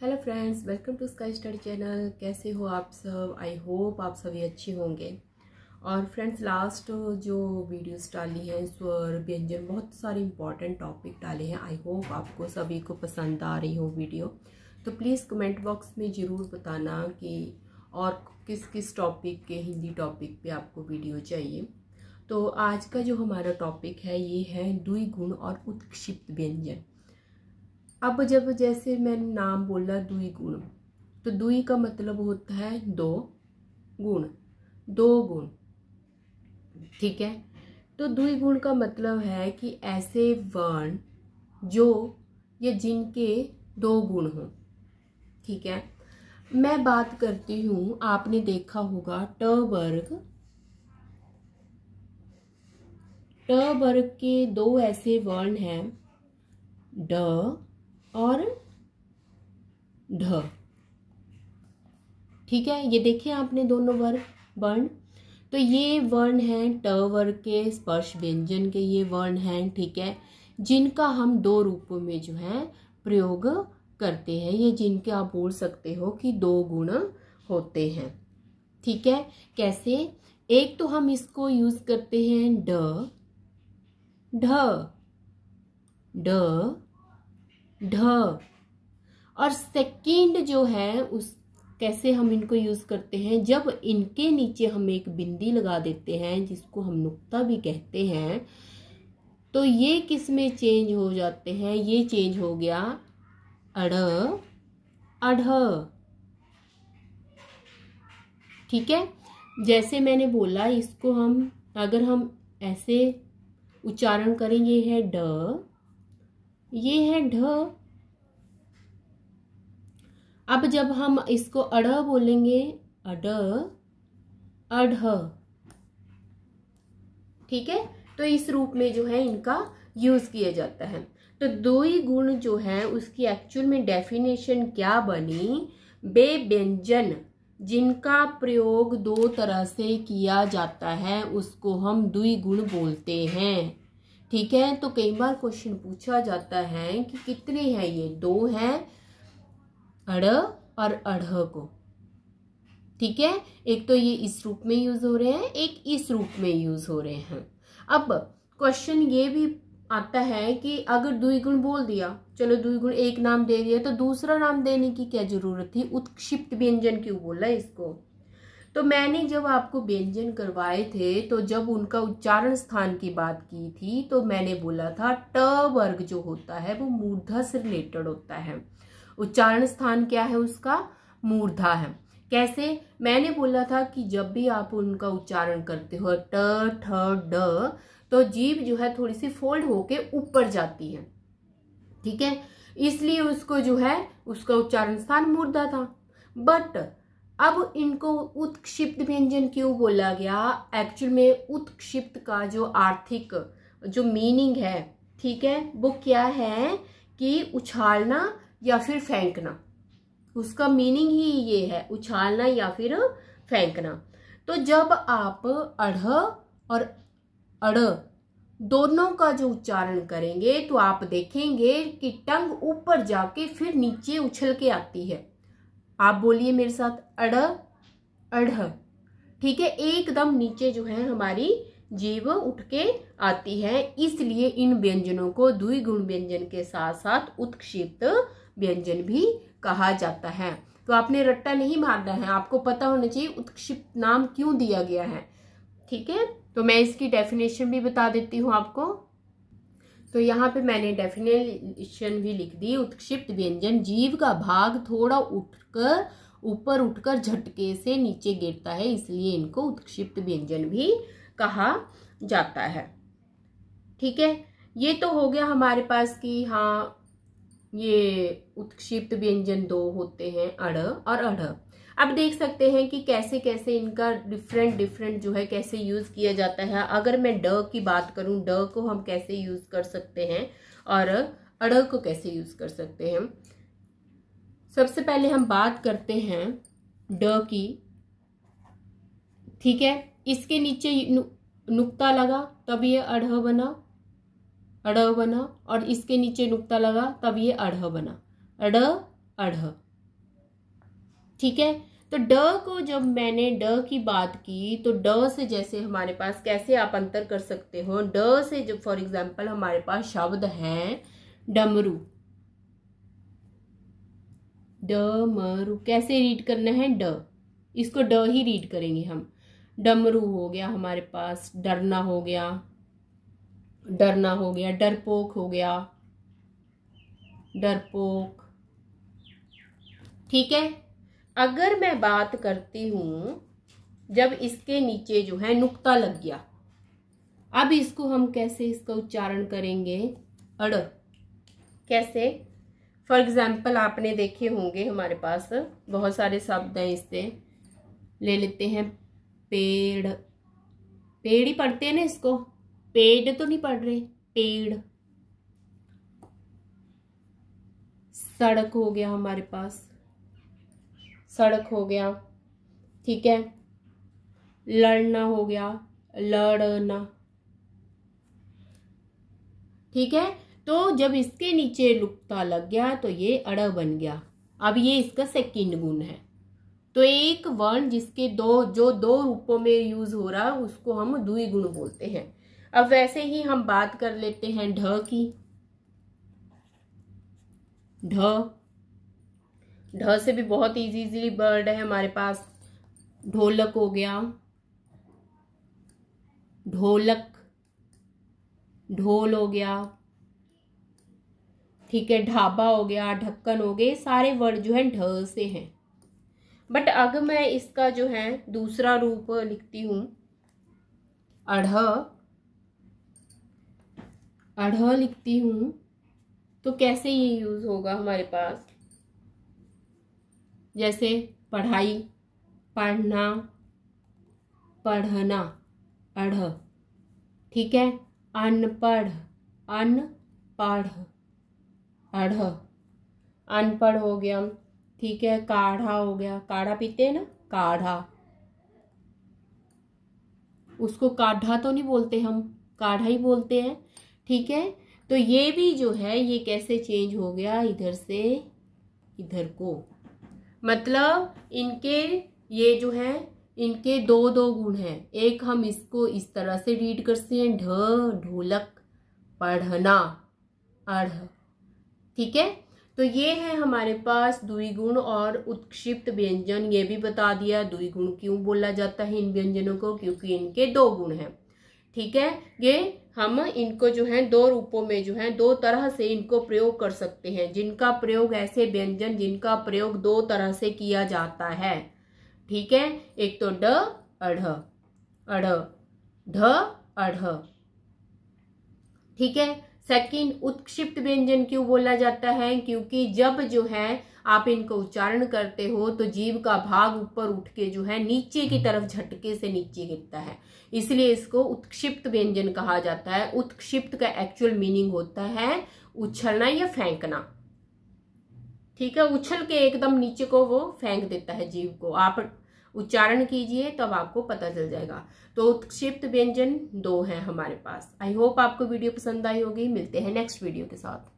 Hello friends, welcome to sky study channel. कैसे हो आप सब? आई होप आप सभी अच्छे होंगे। और फ्रेंड्स, लास्ट जो वीडियोस डाली हैं स्वर व्यंजन, बहुत सारे इंपॉर्टेंट टॉपिक डाले हैं। आई होप आपको सभी को पसंद आ रही हो वीडियो। तो प्लीज़ कमेंट बॉक्स में ज़रूर बताना कि और किस किस टॉपिक के, हिंदी टॉपिक पे आपको वीडियो चाहिए। तो आज का जो हमारा टॉपिक है ये है द्विगुण और उत्क्षिप्त व्यंजन। अब जब जैसे मैंने नाम बोला द्विगुण, तो द्वि का मतलब होता है दो, गुण दो गुण, ठीक है। तो द्विगुण का मतलब है कि ऐसे वर्ण जो या जिनके दो गुण हो, ठीक है। मैं बात करती हूँ, आपने देखा होगा ट वर्ग के दो ऐसे वर्ण हैं, ड और ढ, ठीक है। ये देखे आपने दोनों वर्ण। तो ये वर्ण हैं ट वर्ग के, स्पर्श व्यंजन के ये वर्ण हैं, ठीक है, जिनका हम दो रूपों में जो है प्रयोग करते हैं। ये जिनके आप बोल सकते हो कि दो गुण होते हैं, ठीक है। कैसे? एक तो हम इसको यूज करते हैं ढ और सेकंड जो है उस कैसे हम इनको यूज करते हैं, जब इनके नीचे हम एक बिंदी लगा देते हैं जिसको हम नुक्ता भी कहते हैं, तो ये किस में चेंज हो जाते हैं? ये चेंज हो गया अड़ अढ़, ठीक है। जैसे मैंने बोला, इसको हम अगर हम ऐसे उच्चारण करें, ये है ड, ये है ढ। अब जब हम इसको अढ़ बोलेंगे, अड अढ़, ठीक है। तो इस रूप में जो है इनका यूज किया जाता है। तो द्विगुण जो है उसकी एक्चुअल में डेफिनेशन क्या बनी? वे व्यंजन जिनका प्रयोग दो तरह से किया जाता है उसको हम द्विगुण बोलते हैं, ठीक है। तो कई बार क्वेश्चन पूछा जाता है कि कितने हैं ये? दो हैं, अड़ और अढ़ को, ठीक है। एक तो ये इस रूप में यूज हो रहे हैं, एक इस रूप में यूज हो रहे हैं। अब क्वेश्चन ये भी आता है कि अगर द्विगुण बोल दिया, चलो द्विगुण एक नाम दे दिया, तो दूसरा नाम देने की क्या जरूरत थी? उत्क्षिप्त व्यंजन क्यों बोला इसको? तो मैंने जब आपको व्यंजन करवाए थे, तो जब उनका उच्चारण स्थान की बात की थी, तो मैंने बोला था ट वर्ग जो होता है वो मूर्धा से रिलेटेड होता है। उच्चारण स्थान क्या है उसका? मूर्धा है। कैसे? मैंने बोला था कि जब भी आप उनका उच्चारण करते हो ट ठ ड, तो जीभ जो है थोड़ी सी फोल्ड होके ऊपर जाती है, ठीक है। इसलिए उसको जो है उसका उच्चारण स्थान मूर्धा था। बट अब इनको उत्क्षिप्त व्यंजन क्यों बोला गया? एक्चुअल में उत्क्षिप्त का जो आर्थिक जो मीनिंग है, ठीक है, वो क्या है कि उछालना या फिर फेंकना। उसका मीनिंग ही ये है, उछालना या फिर फेंकना। तो जब आप अढ़ और अड़ दोनों का जो उच्चारण करेंगे, तो आप देखेंगे कि टंग ऊपर जाके फिर नीचे उछल के आती है। आप बोलिए मेरे साथ, अड़ अढ़, ठीक है। एकदम नीचे जो है हमारी जीभ उठ के आती है। इसलिए इन व्यंजनों को द्विगुण व्यंजन के साथ साथ उत्क्षिप्त व्यंजन भी कहा जाता है। तो आपने रट्टा नहीं मारना है, आपको पता होना चाहिए उत्क्षिप्त नाम क्यों दिया गया है, ठीक है। तो मैं इसकी डेफिनेशन भी बता देती हूँ आपको। तो यहाँ पे मैंने डेफिनेशन भी लिख दी। उत्क्षिप्त व्यंजन, जीभ का भाग थोड़ा ऊपर उठकर झटके से नीचे गिरता है, इसलिए इनको उत्क्षिप्त व्यंजन भी कहा जाता है, ठीक है। ये तो हो गया हमारे पास कि हाँ, ये उत्क्षिप्त व्यंजन दो होते हैं, अड़ और अढ़। अब देख सकते हैं कि कैसे कैसे इनका डिफरेंट जो है कैसे यूज किया जाता है। अगर मैं ड की बात करूं, ड को हम कैसे यूज कर सकते हैं और अड़ को कैसे यूज कर सकते हैं। सबसे पहले हम बात करते हैं ड की, ठीक है। इसके नीचे नुक्ता लगा तब ये अढ़ बना, और इसके नीचे नुक्ता लगा तब ये अढ़ बना, अढ़ अढ़, ठीक है। तो ड को जब मैंने ड की बात की तो ड से जैसे हमारे पास कैसे आप अंतर कर सकते हो, ड से जब फॉर एग्जांपल हमारे पास शब्द है डमरू, डमरू कैसे रीड करना है, ड, इसको ड ही रीड करेंगे हम। डमरू हो गया हमारे पास, डरना हो गया, डरना हो गया, डरपोक हो गया, डरपोक। ठीक है। अगर मैं बात करती हूं जब इसके नीचे जो है नुक्ता लग गया, अब इसको हम कैसे इसका उच्चारण करेंगे, अड़। कैसे, फॉर एग्जाम्पल आपने देखे होंगे हमारे पास बहुत सारे शब्द हैं, इससे ले लेते हैं पेड़, पेड़ ही पढ़ते हैं ना इसको, पेड़ तो नहीं पढ़ रहे, पेड़। सड़क हो गया हमारे पास, सड़क हो गया। ठीक है। लड़ना हो गया, लड़ना। ठीक है। तो जब इसके नीचे नुक्ता लग गया तो ये अड़ बन गया। अब ये इसका सेकंड गुण है। तो एक वर्ण जिसके दो रूपों में यूज हो रहा है उसको हम द्विगुण बोलते हैं। अब वैसे ही हम बात कर लेते हैं ढ की। ढ, ढ से भी बहुत इजीली वर्ड है हमारे पास, ढोलक हो गया, ढोलक, ढोल हो गया। ठीक है। ढाबा हो गया, ढक्कन हो गए, सारे वर्ड जो है ढ से हैं। बट अगर मैं इसका जो है दूसरा रूप लिखती हूं अढ़, अढ़ लिखती हूं तो कैसे ये यूज होगा हमारे पास, जैसे पढ़ाई, पढ़ना, पढ़ना, अढ़। ठीक है। अनपढ़, अनपढ़, अढ़, अनपढ़ हो गया। ठीक है। काढ़ा हो गया, काढ़ा पीते हैं ना, काढ़ा, उसको काढ़ा तो नहीं बोलते हम, काढ़ा ही बोलते हैं। ठीक है। तो ये भी जो है ये कैसे चेंज हो गया, इधर से इधर को, मतलब इनके ये जो है इनके दो गुण हैं। एक हम इसको इस तरह से रीड करते हैं, ढ, ढोलक, पढ़ना, अढ़। ठीक है। तो ये है हमारे पास द्विगुण और उत्क्षिप्त व्यंजन। ये भी बता दिया द्विगुण क्यों बोला जाता है इन व्यंजनों को, क्योंकि इनके दो गुण हैं। ठीक है। ये हम इनको जो है दो रूपों में जो है दो तरह से इनको प्रयोग कर सकते हैं, जिनका प्रयोग ऐसे व्यंजन जिनका प्रयोग दो तरह से किया जाता है। ठीक है। एक तो ड, अढ़, अढ़, ढ, अढ़। ठीक है। सेकंड, उत्क्षिप्त व्यंजन क्यों बोला जाता है, क्योंकि जब जो है आप इनको उच्चारण करते हो तो जीभ का भाग ऊपर उठ के जो है नीचे की तरफ झटके से नीचे गिरता है, इसलिए इसको उत्क्षिप्त व्यंजन कहा जाता है। उत्क्षिप्त का एक्चुअल मीनिंग होता है उछलना या फेंकना। ठीक है। उछल के एकदम नीचे को वो फेंक देता है जीभ को। आप उच्चारण कीजिए तब आपको पता चल जाएगा। तो उत्क्षिप्त व्यंजन दो हैं हमारे पास। आई होप आपको वीडियो पसंद आई होगी। मिलते हैं नेक्स्ट वीडियो के साथ।